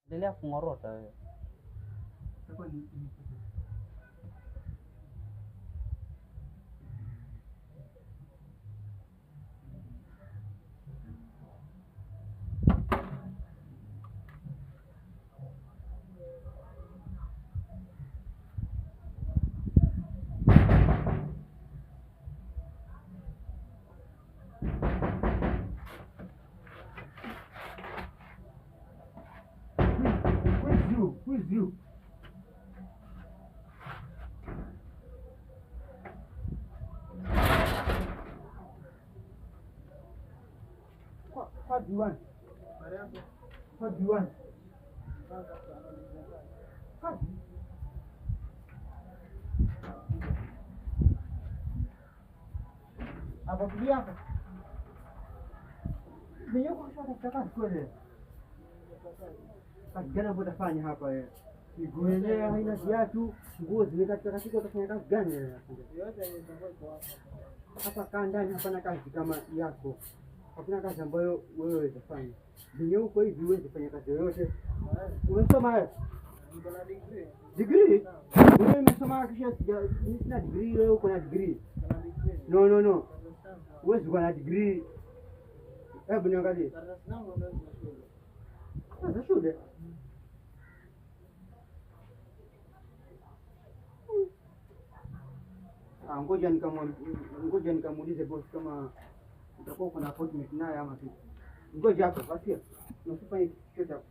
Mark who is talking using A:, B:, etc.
A: Endelea kung'orota wewe.
B: Who is you? What do you want? What do you want? What? Apa kuliah apa? Leo kwa sababu nataka kwenda. Kazi gani ambayo utafanya hapa wewe? Miguu yenyewe haina viatu, nguo zimekatika katika, utafanya kazi gani wewe? Hapa kaa ndani, hapana kazi kama yako. Hakuna kazi ambayo wewe utafanya. Ndio uko hivi wewe kufanya kazi yoyote. Umesoma wewe? Niko na degree. Degree? Wewe umesoma kisha sina degree, wewe uko na degree. No. Wewe uko na degree. Hebu niangalie. Karatasi yangu ndio shule. Sasa shule. Ngoja nikamuulize boss kama utakuwa kuna appointment naye ama vipi. Ngoja hapo basi. Usifanye kitu chochote.